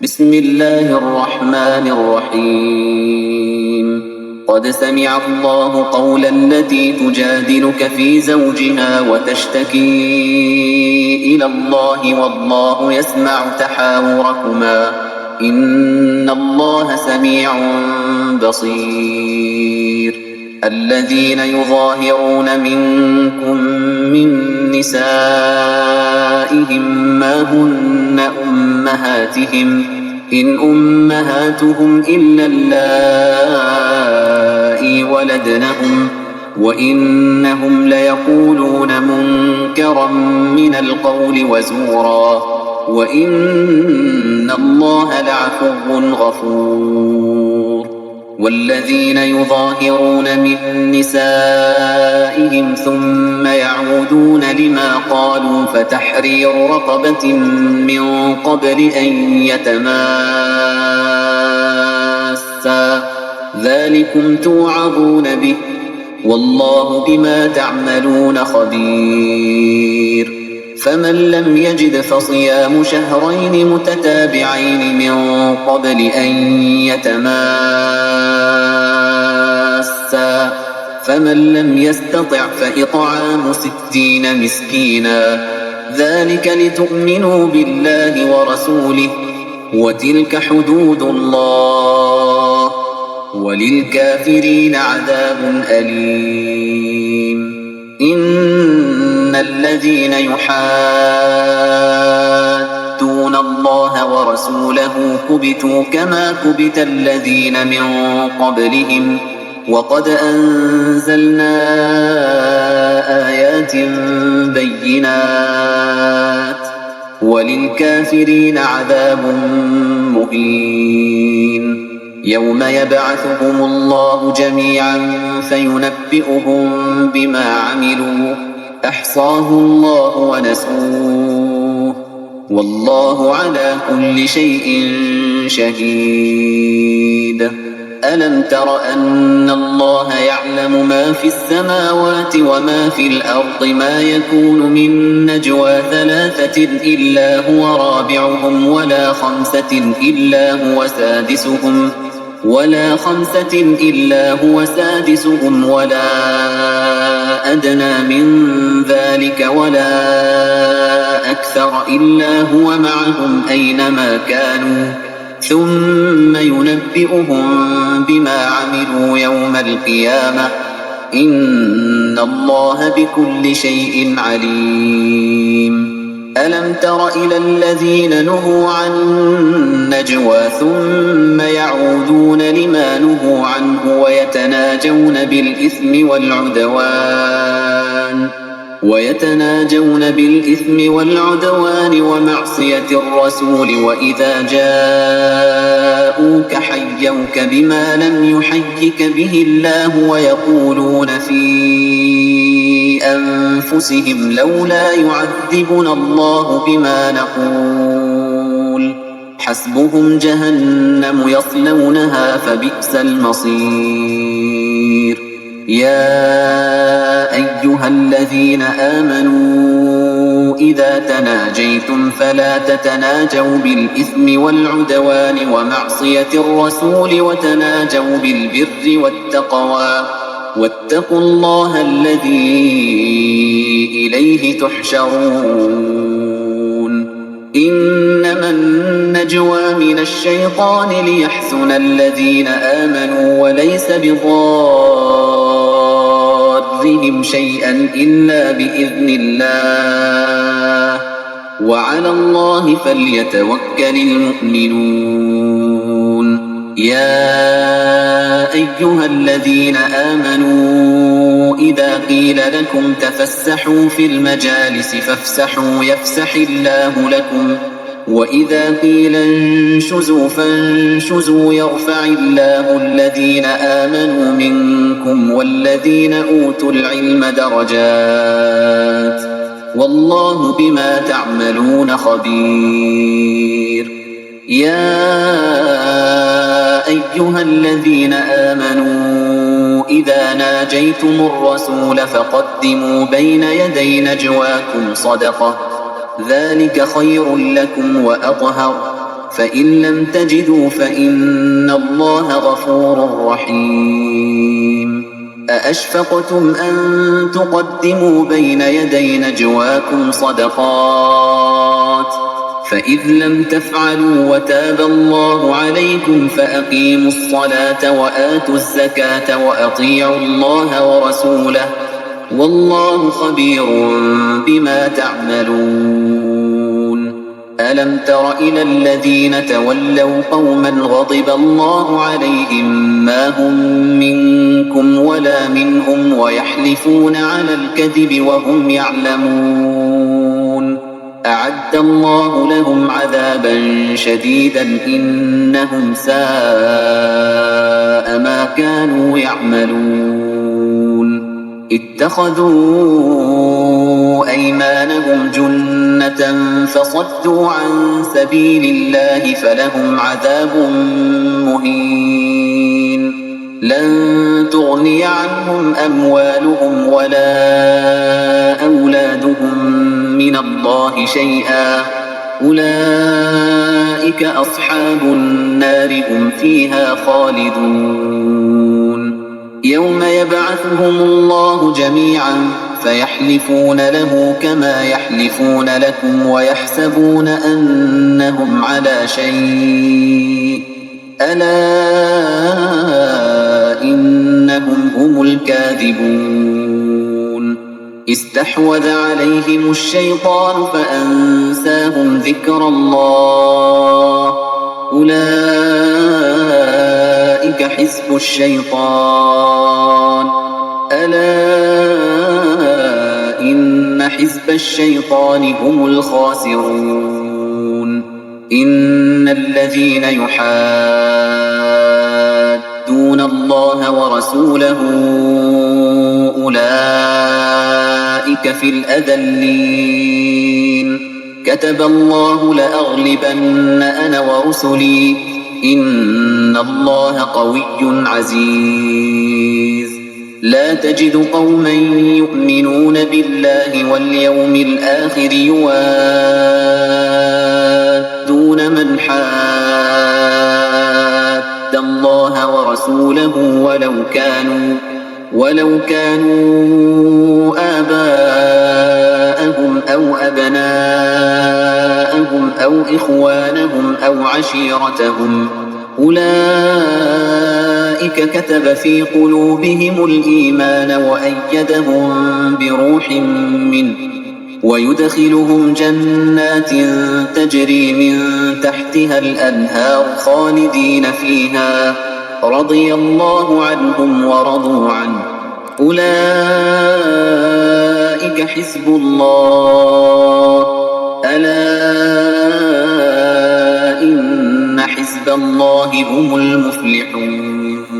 بسم الله الرحمن الرحيم قد سمع الله قول التي تجادلك في زوجها وتشتكي إلى الله والله يسمع تحاوركما إن الله سميع بصير الذين يظاهرون منكم من نسائهم ما هن أمهاتهم إن أمهاتهم إلا اللائي ولدنهم وإنهم ليقولون منكرا من القول وزورا وإن الله لعفو غفور والذين يظاهرون من نسائهم ثم يعودون لما قالوا فتحرير رقبة من قبل أن يتماسا ذلكم توعظون به والله بما تعملون خبير فمن لم يجد فصيام شهرين متتابعين من قبل أن يتماسا فمن لم يستطع فإطعام 60 مسكينا ذلك لتؤمنوا بالله ورسوله وتلك حدود الله وللكافرين عذاب أليم إن الذين يحادون الله ورسوله كبتوا كما كبت الذين من قبلهم وقد أنزلنا آيات بينات وللكافرين عذاب مهين يوم يبعثهم الله جميعا فينبئهم بما عملوا أحصاه الله ونسوه والله على كل شيء شهيد ألم تر أن الله يعلم ما في السماوات وما في الأرض ما يكون من نجوى 3 إلا هو رابعهم ولا 5 إلا هو سادسهم ولا أدنى من ذلك ولا أكثر إلا هو معهم أينما كانوا ثم ينبئهم بما عملوا يوم القيامة إن الله بكل شيء عليم ألم تر إلى الذين نهوا عن النجوى ثم يعودون لما نهوا عنه ويتناجون بالإثم والعدوان ومعصية الرسول وإذا جاءوك حيوك بما لم يحيك به الله ويقولون في أنفسهم لولا يعذبنا الله بما نقول حسبهم جهنم يصلونها فبئس المصير يا أيها الذين آمنوا إذا تناجيتم فلا تتناجوا بالإثم والعدوان ومعصية الرسول وتناجوا بالبر والتقوى واتقوا الله الذي إليه تحشرون إنما النجوى من الشيطان ليحزن الذين آمنوا وليس بضارهم شيئا إلا بإذن الله وعلى الله فليتوكل المؤمنون يا أيها الذين آمنوا إذا قيل لكم تفسحوا في المجالس فافسحوا يفسح الله لكم وإذا قيل انشزوا فانشزوا يرفع الله الذين آمنوا منكم والذين أوتوا العلم درجات والله بما تعملون خبير يا أيها الذين آمنوا إذا ناجيتم الرسول فقدموا بين يدي نجواكم صدقة ذلك خير لكم وأطهر فإن لم تجدوا فإن الله غفور رحيم أأشفقتم أن تقدموا بين يدي نجواكم صدقات فإذ لم تفعلوا وتاب الله عليكم فأقيموا الصلاة وآتوا الزكاة وأطيعوا الله ورسوله والله خبير بما تعملون ألم تر إلى الذين تولوا قوما غضب الله عليهم ما هم منكم ولا منهم ويحلفون على الكذب وهم يعلمون أعد الله لهم عذابا شديدا إنهم ساء ما كانوا يعملون اتخذوا أيمانهم جنة فصدوا عن سبيل الله فلهم عذاب مهين لن تغني عنهم أموالهم ولا أولادهم من الله شيئا أولئك أصحاب النار هم فيها خالدون يوم يبعثهم الله جميعا فيحلفون له كما يحلفون لكم ويحسبون أنهم على شيء ألا إنهم هم الكاذبون استحوذ عليهم الشيطان فأنساهم ذكر الله أولئك حزب الشيطان ألا إن حزب الشيطان هم الخاسرون إن الذين يحادون الله ورسوله أولئك في الأذلين كتب الله لأغلبن أنا ورسلي إن الله قوي عزيز لا تجد قوما يؤمنون بالله واليوم الآخر يوادون من حاد الله ورسوله ولو كانوا آباءهم أو أبناءهم أو إخوانهم أو عشيرتهم أولئك كتب في قلوبهم الإيمان وأيدهم بروح منه ويدخلهم جنات تجري من تحتها الأنهار خالدين فيها رضي الله عنهم ورضوا عنه أولئك حزب الله ألا إن حزب الله هم المفلحون